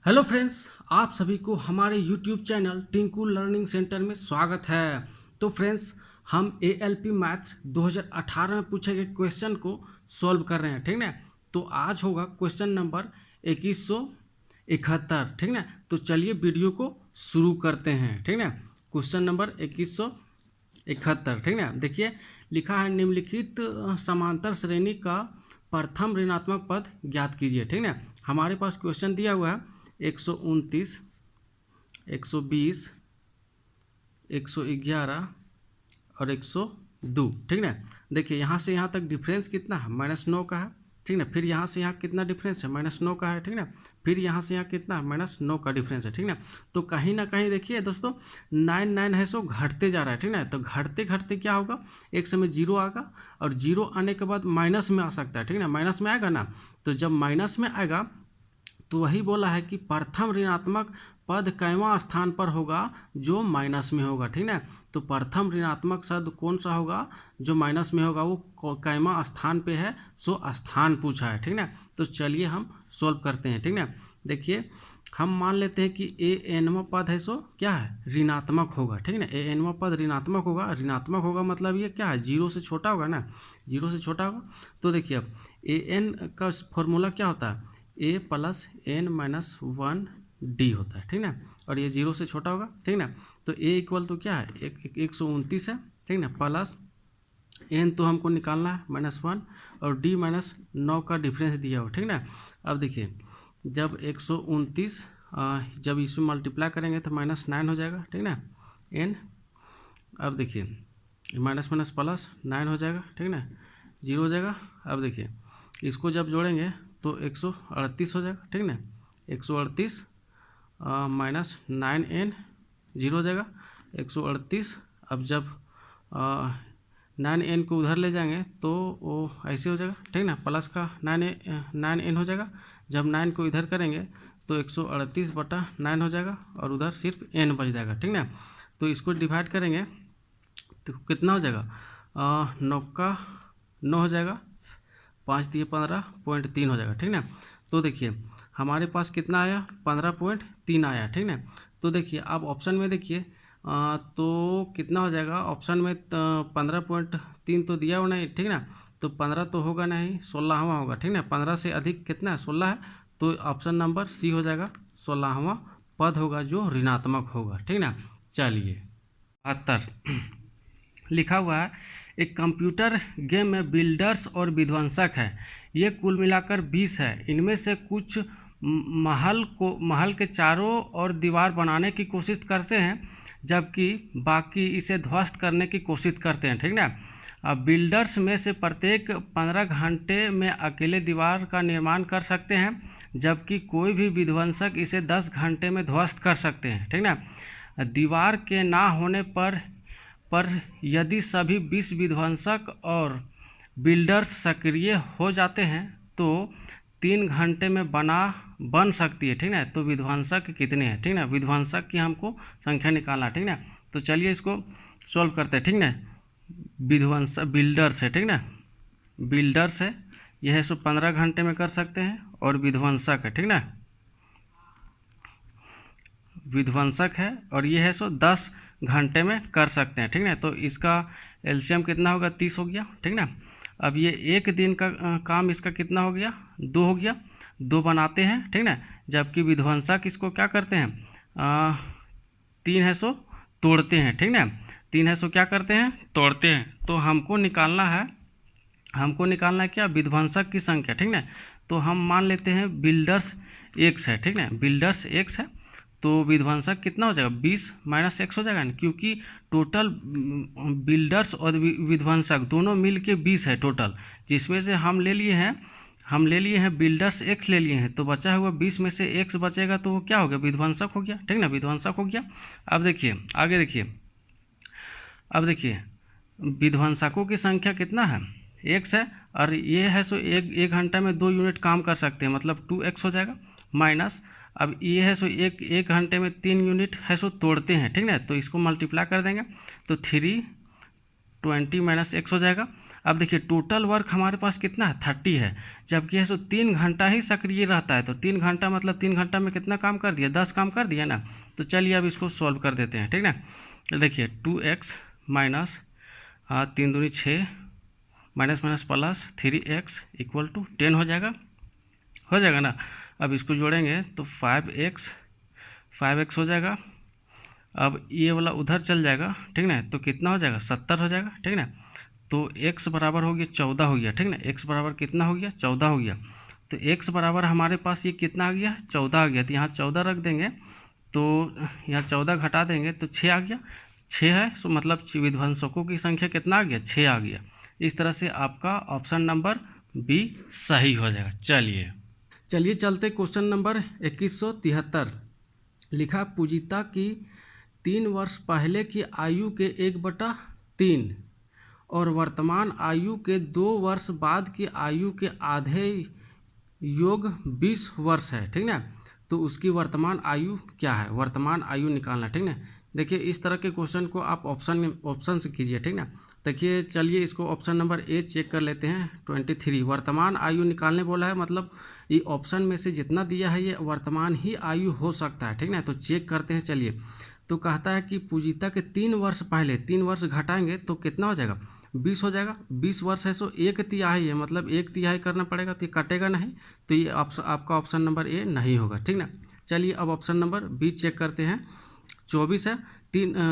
Hello friends, आप सभी को हमारे YouTube channel Tinku learning centre में स्वागत है। तो फ्रेंड्स, हम ALP मैथ्स 2018 में पूछे गए क्वेश्चन को सॉल्व कर रहे हैं, ठीक ना। तो आज होगा क्वेश्चन नंबर 2171, ठीक ना। तो चलिए वीडियो को शुरू करते हैं, ठीक ना। क्वेश्चन नंबर 2171, ठीक ना। देखिए लिखा है, निम्नलिखित समांतर श्रेणी का प्रथम ऋणात्मक पद ज्ञात कीजिए, ठीक ना। हमारे पास क्वेश्चन दिया हुआ है 129, 120, 111 और 102, ठीक ना। देखिए यहाँ से यहाँ तक डिफरेंस कितना है, -9 का है, ठीक ना। फिर यहाँ से यहाँ कितना डिफरेंस है, -9 का है, ठीक ना। फिर यहाँ से यहाँ कितना -9 का डिफरेंस है, ठीक ना। तो कहीं ना कहीं देखिए दोस्तों 9 है सो घटते जा रहा है, ठीक ना। तो घटते घटते क्या होगा, एक समय 0 आएगा और 0 आने के बाद माइनस में आ सकता है, ठीक ना। माइनस में आएगा ना, तो जब माइनस में आएगा तो वही बोला है कि प्रथम ऋणात्मक पद कैवां स्थान पर होगा, जो माइनस में होगा, ठीक ना। तो प्रथम ऋणात्मक शब्द कौन सा होगा, जो माइनस में होगा, वो कैवां स्थान पे है, सो स्थान पूछा है, ठीक ना। तो चलिए हम सोल्व करते हैं, ठीक ना। देखिए हम मान लेते हैं कि ANवां पद है सो क्या है, ऋणात्मक होगा, ठीक ना। ANवां पद ऋणात्मक होगा, ऋणात्मक होगा मतलब ये क्या है, 0 से छोटा होगा ना, 0 से छोटा होगा। तो देखिए अब AN का फॉर्मूला क्या होता है, A plus N minus 1D होता है, ठीक ना। और ये 0 से छोटा होगा, ठीक ना। तो A इक्वल तो क्या है, 129 है, ठीक ना, प्लस N तो हमको निकालना है -1 और D -9 का डिफरेंस दिया हो, ठीक ना। अब देखिए जब 129 जब इसमें मल्टीप्लाई करेंगे तो -9 हो जाएगा, ठीक ना, N। अब देखिए माइनस माइनस प्लस 9 हो जाएगा, ठीक ना, 0 हो जाएगा। अब देखिए इसको जब जोड़ेंगे तो 138 हो जाएगा, ठीक ना। 138 माइनस 9N 0 हो जाएगा, 138। अब जब 9N को उधर ले जाएंगे तो वो ऐसे हो जाएगा, ठीक ना, प्लस का 9N हो जाएगा। जब 9 को इधर करेंगे तो 138/9 हो जाएगा और उधर सिर्फ N बच जाएगा, ठीक ना। तो इसको डिवाइड करेंगे तो कितना हो जाएगा, 9 का 9 हो जाएगा, 5 दिए 15.3 हो जाएगा, ठीक ना। तो देखिए हमारे पास कितना आया, 15.3 आया, ठीक ना। तो देखिए अब ऑप्शन में देखिए तो कितना हो जाएगा, ऑप्शन में 15.3 तो दिया हो नहीं, ठीक ना। तो 15 तो होगा नहीं, 16वां होगा, ठीक ना। 15 से अधिक कितना है, 16 है। तो ऑप्शन नंबर C हो जाएगा, 16वां पद होगा जो ऋणात्मक होगा, ठीक ना। चलिए 72 लिखा हुआ है, एक कंप्यूटर गेम में बिल्डर्स और विध्वंसक है, ये कुल मिलाकर 20 है। इनमें से कुछ महल के चारों ओर दीवार बनाने की कोशिश करते हैं, जबकि बाकी इसे ध्वस्त करने की कोशिश करते हैं, ठीक ना। अब बिल्डर्स में से प्रत्येक 15 घंटे में अकेले दीवार का निर्माण कर सकते हैं, जबकि कोई भी विध्वंसक इसे 10 घंटे में ध्वस्त कर सकते हैं, ठीक ना। दीवार के ना होने पर यदि सभी 20 विध्वंसक और बिल्डर्स सक्रिय हो जाते हैं तो 3 घंटे में बन सकती है, ठीक ना। तो विध्वंसक कितने हैं, ठीक ना, विध्वंसक की हमको संख्या निकालना, ठीक ना। तो चलिए इसको सॉल्व करते हैं, ठीक ना। विध्वंसक बिल्डर्स है, ठीक ना, बिल्डर्स है, यह है सो 15 घंटे में कर सकते हैं, और विध्वंसक है, ठीक ना, विध्वंसक है और ये है सो 10 घंटे में कर सकते हैं, ठीक ना। तो इसका एलसीएम कितना होगा, 30 हो गया, ठीक ना। अब ये एक दिन का काम इसका कितना हो गया, 2 हो गया, 2 बनाते हैं, ठीक ना। जबकि विध्वंसक इसको क्या करते हैं, 3 है सो तोड़ते हैं, ठीक ना, 3 है सो क्या करते हैं, तोड़ते हैं। तो हमको निकालना है क्या, विध्वंसक की संख्या, ठीक ना। तो हम मान लेते हैं बिल्डर्स x है, ठीक ना, बिल्डर्स x है, तो विध्वंसक कितना हो जाएगा, 20 - x हो जाएगा ना, क्योंकि टोटल बिल्डर्स और विध्वंसक दोनों मिल के 20 है टोटल, जिसमें से हम ले लिए हैं बिल्डर्स x ले लिए हैं, तो बचा हुआ 20 में से x बचेगा तो वो क्या हो गया, विध्वंसक हो गया, ठीक ना, विध्वंसक हो गया। अब देखिए आगे देखिए, अब देखिए विध्वंसकों की संख्या कितना है, x है, और ये है सो एक घंटा में 2 यूनिट काम कर सकते हैं, मतलब 2x हो जाएगा, माइनस अब ये है सो एक घंटे में 3 यूनिट है सो तोड़ते हैं, ठीक ना। तो इसको मल्टीप्लाई कर देंगे तो 320 - x हो जाएगा। अब देखिए टोटल वर्क हमारे पास कितना है 30 है, जबकि है सो 3 घंटा ही सक्रिय रहता है। तो 3 घंटा मतलब 3 घंटा में कितना काम कर दिया, 10 काम कर दिया ना। तो चलिए अब इसको सॉल्व कर देते हैं, ठीक ना। तो देखिए 2x माइनस 3 दूनी 6 minus minus plus 3x equal to 10 हो जाएगा ना। अब इसको जोड़ेंगे तो 5x हो जाएगा। अब ये वाला उधर चल जाएगा, ठीक ना। तो कितना हो जाएगा 70 हो जाएगा, ठीक ना। तो x बराबर हो गया 14 हो गया, ठीक ना। x बराबर कितना हो गया 14 हो गया। तो x बराबर हमारे पास ये कितना आ गया 14 आ गया। तो यहाँ 14 रख देंगे, तो यहाँ 14 घटा देंगे तो 6 आ गया। 6 है सो मतलब विध्वंसकों की संख्या कितना आ गया 6 आ गया। इस तरह से आपका ऑप्शन नंबर बी सही हो जाएगा। चलिए चलते क्वेश्चन नंबर 2173। लिखा पूजिता की 3 वर्ष पहले की आयु के 1/3 और वर्तमान आयु के 2 वर्ष बाद की आयु के आधे योग 20 वर्ष है, ठीक ना। तो उसकी वर्तमान आयु क्या है, वर्तमान आयु निकालना, ठीक ना। देखिए इस तरह के क्वेश्चन को आप ऑप्शन से कीजिए, ठीक ना। देखिए चलिए इसको ऑप्शन नंबर ए चेक कर लेते हैं। 23 वर्तमान आयु निकालने बोला है, मतलब ये ऑप्शन में से जितना दिया है ये वर्तमान ही आयु हो सकता है, ठीक ना। तो चेक करते हैं चलिए। तो कहता है कि पूजिता के 3 वर्ष पहले 3 वर्ष घटाएंगे तो कितना हो जाएगा 20 हो जाएगा। 20 वर्ष है सो 1/3 है, मतलब 1/3 करना पड़ेगा, तो ये कटेगा नहीं। तो ये आपका ऑप्शन नंबर ए नहीं होगा, ठीक ना। चलिए अब ऑप्शन नंबर बी चेक करते हैं। 24 है,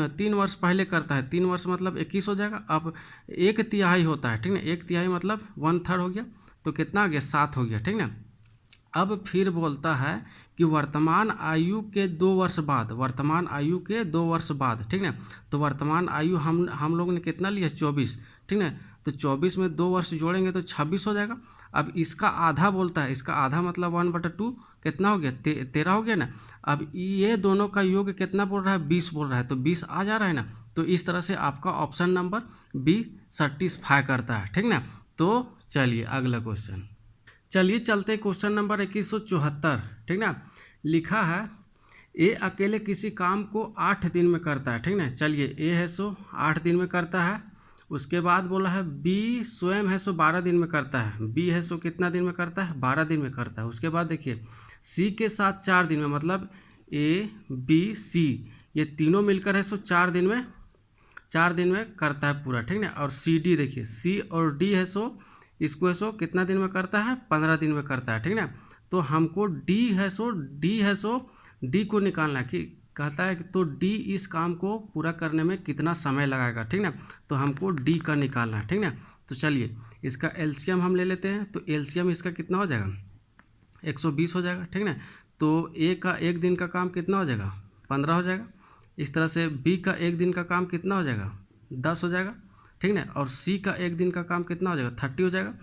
3 वर्ष पहले करता है, 3 वर्ष मतलब 21 हो जाएगा। अब 1/3 होता है, ठीक ना। 1/3 मतलब 1/3 हो गया, तो कितना आ गया 7 हो गया, ठीक ना। अब फिर बोलता है कि वर्तमान आयु के 2 वर्ष बाद, वर्तमान आयु के 2 वर्ष बाद, ठीक ना। तो वर्तमान आयु हम लोग ने कितना लिया 24, ठीक ना। तो 24 में 2 वर्ष जोड़ेंगे तो 26 हो जाएगा। अब इसका आधा बोलता है, इसका आधा मतलब 1/2 कितना हो गया 13 हो गया ना। अब ये दोनों का योग कितना बोल रहा है 20 बोल रहा है, तो 20 आ जा रहा है ना। तो इस तरह से आपका ऑप्शन नंबर बी सेटिस्फाई करता है, ठीक ना। तो चलिए अगला क्वेश्चन, चलिए चलते क्वेश्चन नंबर 2174, ठीक ना। लिखा है ए अकेले किसी काम को 8 दिन में करता है, ठीक ना। चलिए ए है सो 8 दिन में करता है। उसके बाद बोला है बी स्वयं है सो 12 दिन में करता है। बी है सो कितना दिन में करता है 12 दिन में करता है। उसके बाद देखिए सी के साथ 4 दिन में, मतलब ए बी सी ये तीनों मिलकर है सो 4 दिन में करता है पूरा, ठीक ना। और सी डी देखिए सी और डी है सो इसको है सो कितना दिन में करता है 15 दिन में करता है, ठीक ना। तो हमको डी है सो डी को निकालना है कि कहता है कि तो डी इस काम को पूरा करने में कितना समय लगाएगा, ठीक ना। तो हमको डी का निकालना है, ठीक ना। तो चलिए इसका एलसीएम हम ले लेते हैं। तो एलसीएम इसका कितना हो जाएगा 120 हो जाएगा, ठीक ना। तो ए का 1 दिन का काम कितना हो जाएगा 15 हो जाएगा। इस तरह से बी का 1 दिन का काम कितना हो जाएगा 10 हो जाएगा, ठीक ना। और सी का 1 दिन का काम कितना हो जाएगा 30 हो जाएगा।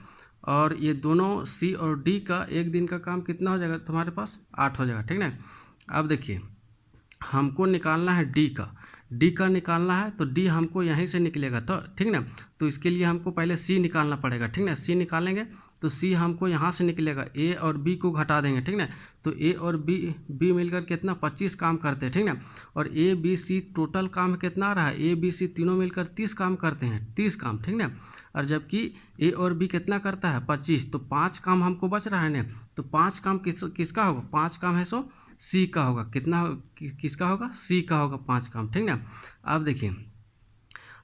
और ये दोनों सी और डी का 1 दिन का काम कितना हो जाएगा तुम्हारे पास 8 हो जाएगा, ठीक ना। अब देखिए हमको निकालना है डी का निकालना है। तो डी हमको यहीं से निकलेगा, तो ठीक ना। तो इसके लिए हमको पहले सी निकालना पड़ेगा, ठीक ना। सी निकालेंगे तो सी हमको यहाँ से निकलेगा, ए और बी को घटा देंगे, ठीक ना। तो ए और बी मिलकर कितना 25 काम करते हैं, ठीक ना। और ए बी सी टोटल काम कितना आ रहा है, ए बी सी तीनों मिलकर 30 काम करते हैं, 30 काम, ठीक ना। और जबकि ए और बी कितना करता है 25, तो 5 काम हमको बच रहा है ना। तो 5 काम किसका होगा 5 काम है सो सी का होगा। कितना किसका होगा सी का होगा 5 काम, ठीक ना। अब देखिए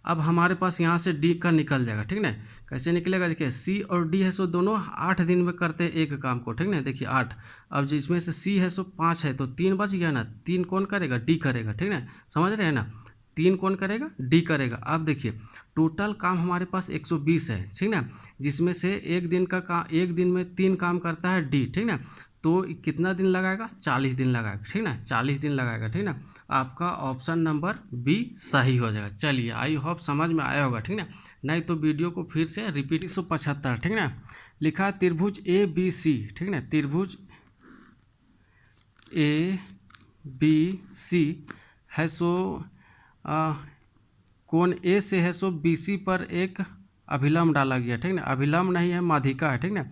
अब हमारे पास यहाँ से डी का निकल जाएगा, ठीक ना। कैसे निकलेगा देखिए सी और डी है सो दोनों 8 दिन में करते हैं एक काम को, ठीक ना। देखिए 8, अब जिसमें से सी है सो 5 है, तो 3 बच गया ना। 3 कौन करेगा डी करेगा, ठीक ना। समझ रहे हैं ना, 3 कौन करेगा डी करेगा। अब देखिए टोटल काम हमारे पास 120 है, ठीक ना। जिसमें से एक दिन में 3 काम करता है डी, ठीक ना। तो कितना दिन लगाएगा 40 दिन लगाएगा, ठीक ना। 40 दिन लगाएगा, ठीक ना। आपका ऑप्शन नंबर बी सही हो जाएगा। चलिए आई होप समझ में आया होगा, ठीक ना। नहीं तो वीडियो को फिर से रिपीट। 175, ठीक ना। लिखा त्रिभुज ए बी सी, ठीक ना। त्रिभुज ए बी सी है सो कोण ए से है सो बी सी पर एक अभिलंब डाला गया, ठीक ना। अभिलंब नहीं है माध्यिका है, ठीक ना।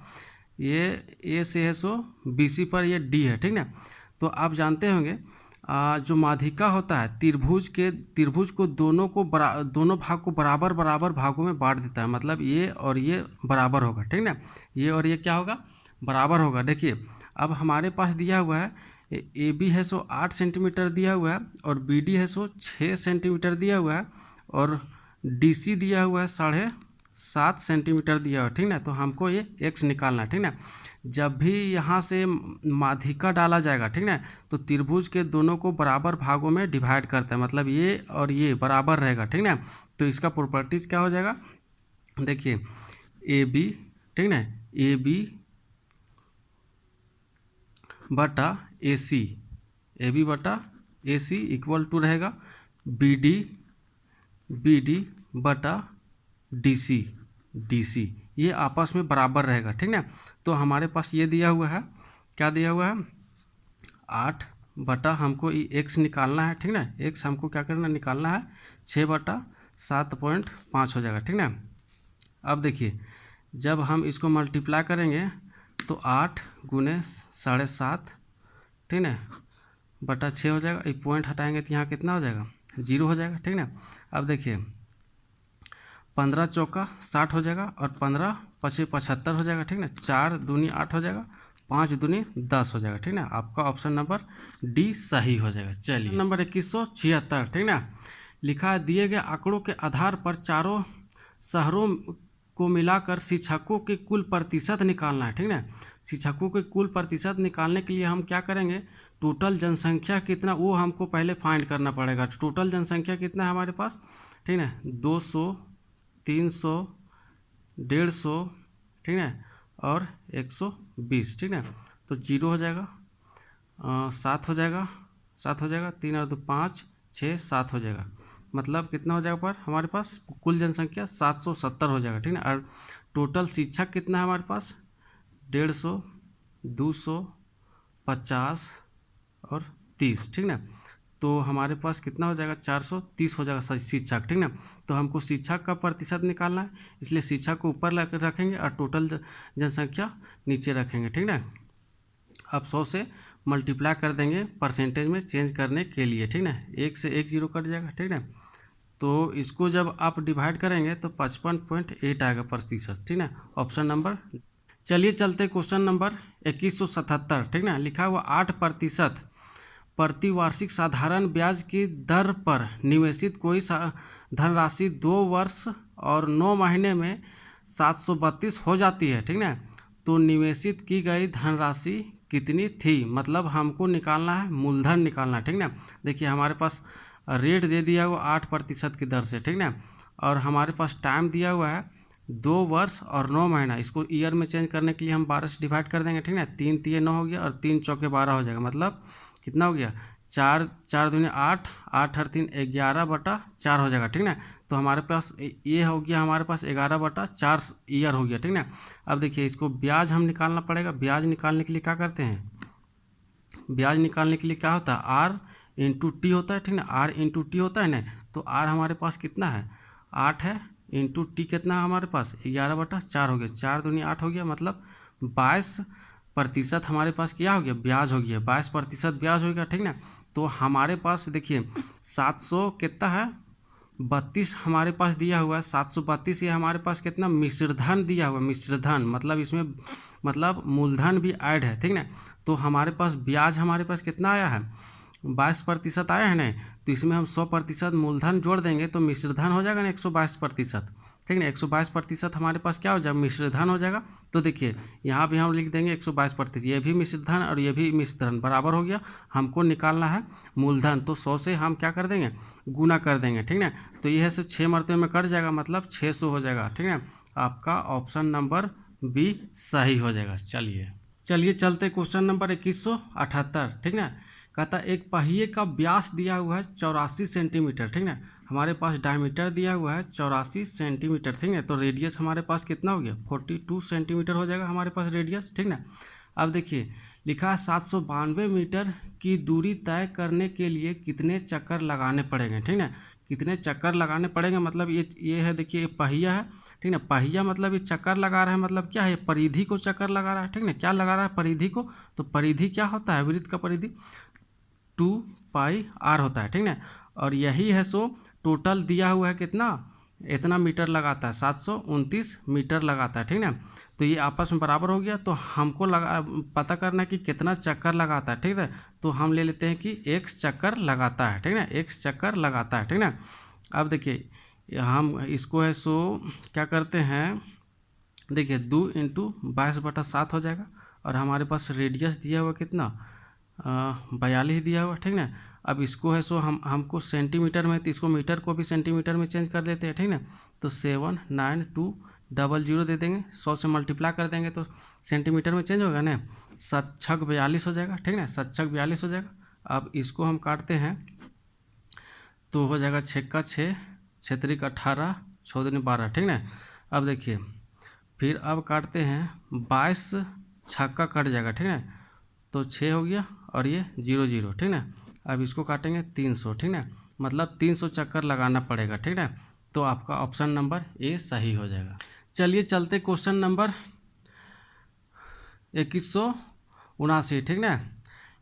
ये ए से है सो बी सी पर ये डी है, ठीक ना। तो आप जानते होंगे जो माध्यिका होता है त्रिभुज को दोनों भाग को बराबर बराबर भागों में बांट देता है। मतलब ये और ये बराबर होगा, ठीक ना, ये और ये क्या होगा, बराबर होगा। देखिए अब हमारे पास दिया हुआ है ए बी है सो 8 सेंटीमीटर दिया हुआ है और बी डी है सो 6 सेंटीमीटर दिया हुआ है और डी सी दिया हुआ है 7.5 सेंटीमीटर दिया हुआ है, ठीक ना। तो हमको ये एक्स निकालना है, ठीक ना। जब भी यहाँ से माध्यिका डाला जाएगा, ठीक ना, तो त्रिभुज के दोनों को बराबर भागों में डिवाइड करता है। मतलब ये और ये बराबर रहेगा, ठीक ना। तो इसका प्रॉपर्टीज क्या हो जाएगा, देखिए ए बी, ठीक ना, ए बी बटा ए सी, ए बी बटा ए सी इक्वल टू रहेगा बी डी बटा डी सी, ये आपस में बराबर रहेगा, ठीक ना। तो हमारे पास ये दिया हुआ है, क्या दिया हुआ है, 8 बटा हमको ये एक्स निकालना है, ठीक ना। एक्स हमको क्या करना, निकालना है 6 बटा 7.5 हो जाएगा, ठीक ना। अब देखिए जब हम इसको मल्टीप्लाई करेंगे तो 8 गुने 7.5, ठीक ना, बटा 6 हो जाएगा। एक पॉइंट हटाएंगे तो यहाँ कितना हो जाएगा, 0 हो जाएगा, ठीक ना। अब देखिए 15 चौका 60 हो जाएगा और 15 पचे 75 हो जाएगा, ठीक ना। 4 दूनी 8 हो जाएगा, 5 दूनी 10 हो जाएगा, ठीक ना। आपका ऑप्शन नंबर डी सही हो जाएगा। चलिए नंबर 2176, ठीक ना, लिखा है दिए गए आंकड़ों के आधार पर चारों शहरों को मिलाकर शिक्षकों के कुल प्रतिशत निकालना है, ठीक ना। शिक्षकों के कुल प्रतिशत निकालने के लिए हम क्या करेंगे, टोटल जनसंख्या कितना वो हमको पहले फाइंड करना पड़ेगा। टोटल जनसंख्या कितना है हमारे पास, ठीक ना, 200, 300, 150, ठीक है, और 120, ठीक है। तो 0 हो जाएगा, 7 हो जाएगा, 3 और 2 5, 6 7 हो जाएगा। मतलब कितना हो जाएगा पर हमारे पास कुल जनसंख्या 770 हो जाएगा, ठीक है। और टोटल शिक्षक कितना है हमारे पास, 150, 200, 50 और 30, ठीक ना। तो हमारे पास कितना हो जाएगा, 430 हो जाएगा शिक्षक, ठीक ना। तो हमको शिक्षक का प्रतिशत निकालना है, इसलिए शिक्षक को ऊपर रखेंगे और टोटल जनसंख्या नीचे रखेंगे, ठीक ना। अब 100 से मल्टीप्लाई कर देंगे परसेंटेज में चेंज करने के लिए, ठीक ना। 1 से 1 0 कट जाएगा, ठीक ना। तो इसको जब आप डिवाइड करेंगे तो 55.8 आएगा प्रतिशत, ठीक ना, ऑप्शन नंबर। चलिए चलते क्वेश्चन नंबर 2177, ठीक ना। लिखा हुआ 8% प्रतिवार्षिक साधारण ब्याज की दर पर निवेशित कोई धनराशि 2 वर्ष और 9 महीने में 732 हो जाती है, ठीक ना। तो निवेशित की गई धनराशि कितनी थी, मतलब हमको निकालना है, मूलधन निकालना है, ठीक ना। देखिए हमारे पास रेट दे दिया हुआ 8% की दर से, ठीक ना, और हमारे पास टाइम दिया हुआ है 2 वर्ष और 9 महीना। इसको ईयर में चेंज करने के लिए हम 12 से डिवाइड कर देंगे, ठीक ना। 3 3 9 हो गया और 3 चौके 12 हो जाएगा। मतलब कितना हो गया, 4 दूनी 8, 8 और 3 11/4 हो जाएगा, ठीक ना। तो हमारे पास ये हो गया, हमारे पास 11/4 ईयर हो गया, ठीक ना। अब देखिए इसको ब्याज हम निकालना पड़ेगा। ब्याज निकालने के लिए क्या करते हैं, ब्याज निकालने के लिए क्या होता है, आर इंटू टी होता है, ठीक ना। आर इंटू टी होता है ना, तो आर हमारे पास कितना है, 8 है, इंटू टी कितना है हमारे पास 11/4 हो गया। 4 दूनी 8 हो गया, मतलब 22% हमारे पास क्या हो गया, ब्याज हो गया, 22% ब्याज हो गया, ठीक ना। तो हमारे पास देखिए 700 कितना है, 32 हमारे पास दिया हुआ है, 732। ये हमारे पास कितना मिश्रधन दिया हुआ है, मिश्रधन मतलब इसमें मतलब मूलधन भी ऐड है, ठीक ना। तो हमारे पास ब्याज हमारे पास कितना आया है, 22% आया है ना। तो इसमें हम 100% मूलधन जोड़ देंगे तो मिश्रधन हो जाएगा ना 122%, ठीक ना। 122% हमारे पास क्या हो जाएगा, मिश्रधन हो जाएगा। तो देखिए यहाँ भी हम लिख देंगे 122%, ये भी मिश्रधन और ये भी मिश्रधन बराबर हो गया। हमको निकालना है मूलधन, तो 100 से हम क्या कर देंगे, गुना कर देंगे, ठीक ना। तो यह से 6 मरतबे में कट जाएगा, मतलब 600 हो जाएगा, ठीक है। आपका ऑप्शन नंबर बी सही हो जाएगा। चलिए चलते क्वेश्चन नंबर 2178, ठीक ना। कहता एक पहिए का व्यास दिया हुआ है 84 सेंटीमीटर, ठीक ना। हमारे पास डायमीटर दिया हुआ है 84 सेंटीमीटर, ठीक है। तो रेडियस हमारे पास कितना हो गया, 42 सेंटीमीटर हो जाएगा हमारे पास रेडियस, ठीक ना। अब देखिए लिखा है 792 मीटर की दूरी तय करने के लिए कितने चक्कर लगाने पड़ेंगे, ठीक ना। कितने चक्कर लगाने पड़ेंगे, मतलब ये है, देखिए ये पहिया है, ठीक ना। पहिया मतलब ये चक्कर लगा रहा है, मतलब क्या है, परिधि को चक्कर लगा रहा है, ठीक ना। क्या लगा रहा है, परिधि को। तो परिधि क्या होता है, वृत्त का परिधि 2 पाई आर होता है, ठीक ना। और यही है सो टोटल दिया हुआ है कितना, इतना मीटर लगाता है, 729 मीटर लगाता है, ठीक ना। तो ये आपस में बराबर हो गया। तो हमको पता करना है कि कितना चक्कर लगाता है, ठीक है। तो हम ले लेते हैं कि x चक्कर लगाता है, ठीक ना, x चक्कर लगाता है, ठीक ना। अब देखिए हम इसको है सो क्या करते हैं, देखिए 2 × 22/7 हो जाएगा। और हमारे पास रेडियस दिया हुआ कितना, 42 दिया हुआ, ठीक ना। अब इसको है सो हमको सेंटीमीटर में, तो इसको मीटर को भी सेंटीमीटर में चेंज कर देते हैं, ठीक ना। तो 79200 दे देंगे, 100 से मल्टीप्लाई कर देंगे तो सेंटीमीटर में चेंज होगा ना, 7×6 42 हो जाएगा, ठीक ना, 7×6 42 हो जाएगा। अब इसको हम काटते हैं तो हो जाएगा 6×6, 6×3 18, 6×2 12, ठीक ना। अब देखिए फिर अब काटते हैं 22 छक्का कट जाएगा, ठीक ना। तो 6 हो गया और ये 0 0, ठीक ना। अब इसको काटेंगे 300, ठीक ना, मतलब 300 चक्कर लगाना पड़ेगा, ठीक ना। तो आपका ऑप्शन नंबर ए सही हो जाएगा। चलिए चलते क्वेश्चन नंबर 2179, ठीक ना।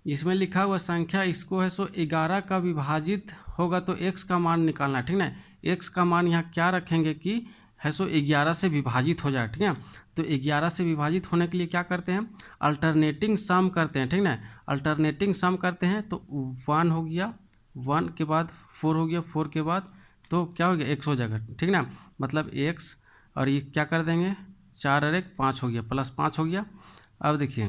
इसमें लिखा हुआ संख्या इसको है सो 11 का विभाजित होगा तो x का मान निकालना, ठीक ना। x का मान यहाँ क्या रखेंगे कि है सो 11 से विभाजित हो जाए, ठीक है। तो 11 से विभाजित होने के लिए क्या करते हैं, अल्टरनेटिंग सम करते हैं, ठीक ना। अल्टरनेटिंग सम करते हैं तो 1 हो गया, 1 के बाद 4 हो गया, 4 के बाद तो क्या हो गया, x हो जाएगा, ठीक ना। मतलब x और ये क्या कर देंगे, 4 और 1 5 हो गया, +5 हो गया। अब देखिए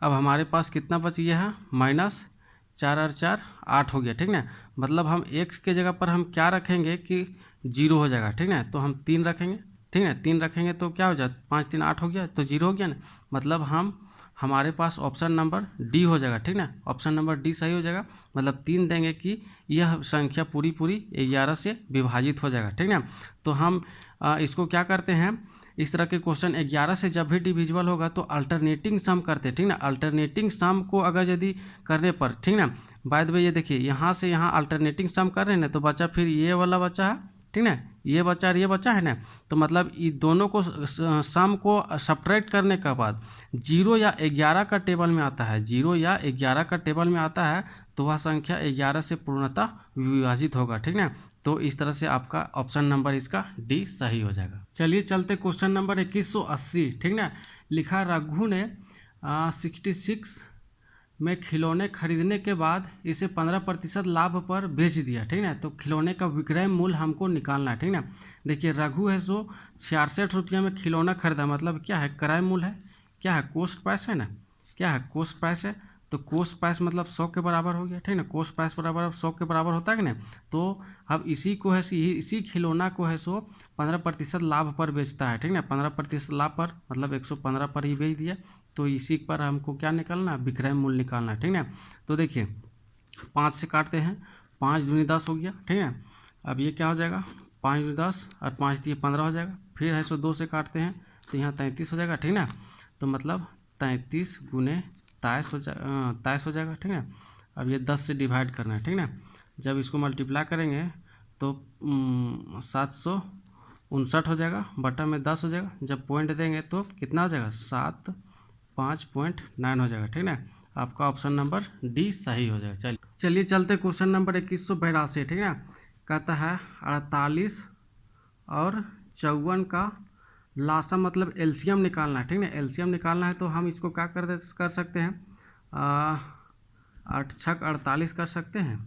अब हमारे पास कितना बच गया है, -4 और 4 8 हो गया, ठीक ना। मतलब हम x के जगह पर हम क्या रखेंगे कि 0 हो जाएगा, ठीक ना। तो हम 3 रखेंगे, ठीक है, 3 रखेंगे तो क्या हो जाए, 5 3 8 हो गया तो 0 हो गया ना। मतलब हमारे पास ऑप्शन नंबर डी हो जाएगा, ठीक ना, ऑप्शन नंबर डी सही हो जाएगा। मतलब 3 देंगे कि यह संख्या पूरी 11 से विभाजित हो जाएगा, ठीक ना। तो हम इसको क्या करते हैं, इस तरह के क्वेश्चन 11 से जब भी डिविजिबल होगा तो अल्टरनेटिंग सम करते हैं, ठीक ना। अल्टरनेटिंग सम को अगर यदि करने पर, ठीक ना, बाय द वे ये देखिए यहाँ से यहाँ अल्टरनेटिंग सम कर रहे हैं ना, तो बचा फिर ये वाला बचा है, ठीक ना, ये बचा और ये बचा है ना। तो मतलब ये दोनों को सम को सब्ट्रैक्ट करने के बाद 0 या 11 का टेबल में आता है, 0 या 11 का टेबल में आता है तो वह संख्या 11 से पूर्णतः विभाजित होगा, ठीक ना। तो इस तरह से आपका ऑप्शन नंबर इसका डी सही हो जाएगा। चलिए चलते क्वेश्चन नंबर 2180, ठीक ना। लिखा रघु ने 66 में खिलौने खरीदने के बाद इसे 15% लाभ पर बेच दिया, ठीक ना। तो खिलौने का विक्रय मूल्य हमको निकालना है, ठीक ना। देखिए रघु है सो 66 रुपये में खिलौना खरीदा, मतलब क्या है, क्रय मूल्य है, क्या है, कॉस्ट प्राइस है ना, क्या है, कॉस्ट प्राइस है। तो कॉस्ट प्राइस मतलब 100 के बराबर हो गया, ठीक ना। कॉस्ट प्राइस बराबर 100 के बराबर होता है कि नहीं। तो अब इसी को है इसी खिलौना को है सो 15% लाभ पर बेचता है, ठीक ना। 15% लाभ पर मतलब 115 पर ही बेच दिया। तो इसी पर हमको क्या निकालना, विक्रय मूल्य निकालना, ठीक ना। तो देखिए 5 से काटते हैं, 5 दूनी 10 हो गया, ठीक है। अब ये क्या हो जाएगा, 5 दूनी 10 और 5 दिए 15 हो जाएगा। फिर है सो 2 से काटते हैं तो यहाँ 33 हो जाएगा, ठीक ना। तो मतलब 33 गुने 23 हो जाएगा, ठीक है। अब ये 10 से डिवाइड करना है, ठीक ना। जब इसको मल्टीप्लाई करेंगे तो 759 हो जाएगा, बटा में 10 हो जाएगा। जब पॉइंट देंगे तो कितना हो जाएगा, 75.9 हो जाएगा, ठीक ना। आपका ऑप्शन नंबर डी सही हो जाएगा। चलिए चलते क्वेश्चन नंबर 2182, ठीक ना। कहता है 48 और 54 का लासा मतलब एलसीएम निकालना है, ठीक ना। एलसीएम निकालना है तो हम इसको क्या कर सकते हैं, 8 छक 48 कर सकते हैं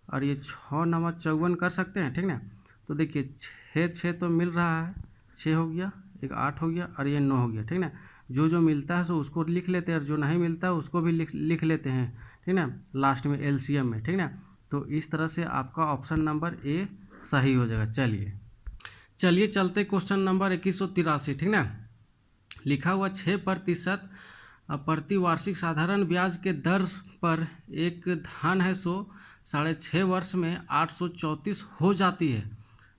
और ये 6 9 54 कर सकते हैं, ठीक ना। तो देखिए 6 तो मिल रहा है, 6 हो गया, एक 8 हो गया और ये 9 हो गया, ठीक ना। जो जो मिलता है सो उसको लिख लेते हैं और जो नहीं मिलता है उसको भी लिख लेते हैं, ठीक ना, लास्ट में एलसीएम में, ठीक ना। तो इस तरह से आपका ऑप्शन नंबर ए सही हो जाएगा। चलिए चलते क्वेश्चन नंबर 2183, ठीक ना। लिखा हुआ 6% प्रति वार्षिक साधारण ब्याज के दर पर एक धन है सो 6.5 वर्ष में 834 हो जाती है,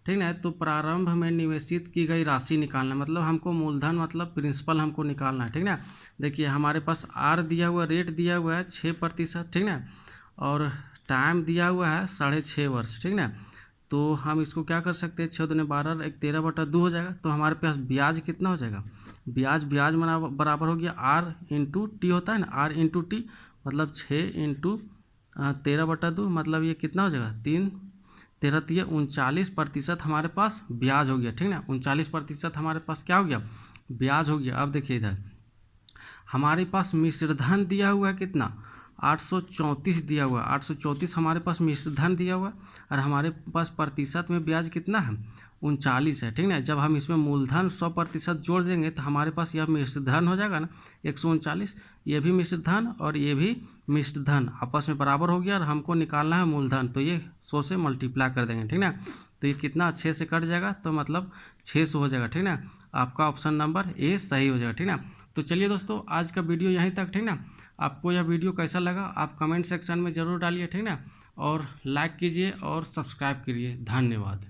ठीक ना। तो प्रारंभ में निवेशित की गई राशि निकालना, मतलब हमको मूलधन मतलब प्रिंसिपल हमको निकालना है, ठीक ना। देखिए हमारे पास आर दिया हुआ, रेट दिया हुआ है 6%, ठीक ना, और टाइम दिया हुआ है 6.5 वर्ष, ठीक ना। तो हम इसको क्या कर सकते हैं, 6 दूने 12 एक 13/2 हो जाएगा। तो हमारे पास ब्याज कितना हो जाएगा, ब्याज बराबर हो गया R × T होता है ना, R × T मतलब 6 × 13/2 मतलब ये कितना हो जाएगा 3 13 3 39% हमारे पास ब्याज हो गया, ठीक ना। 39% हमारे पास क्या हो गया, ब्याज हो गया। अब देखिए इधर हमारे पास मिश्र धन दिया हुआ है कितना 834 दिया हुआ है, 834 हमारे पास मिश्र धन दिया हुआ है और हमारे पास प्रतिशत में ब्याज कितना है 39 है, ठीक ना। जब हम इसमें मूलधन 100% जोड़ देंगे तो हमारे पास यह मिश्र धन हो जाएगा ना 139, ये भी मिश्र धन और ये भी मिश्र धन आपस में बराबर हो गया और हमको निकालना है मूलधन, तो ये 100 से मल्टीप्लाई कर देंगे, ठीक ना। तो ये कितना 6 से कट जाएगा तो मतलब 600 हो जाएगा, ठीक ना। आपका ऑप्शन नंबर ए सही हो जाएगा, ठीक ना। तो चलिए दोस्तों आज का वीडियो यहीं तक, ठीक ना। आपको यह वीडियो कैसा लगा आप कमेंट सेक्शन में ज़रूर डालिए, ठीक ना। और लाइक कीजिए और सब्सक्राइब करिए। धन्यवाद।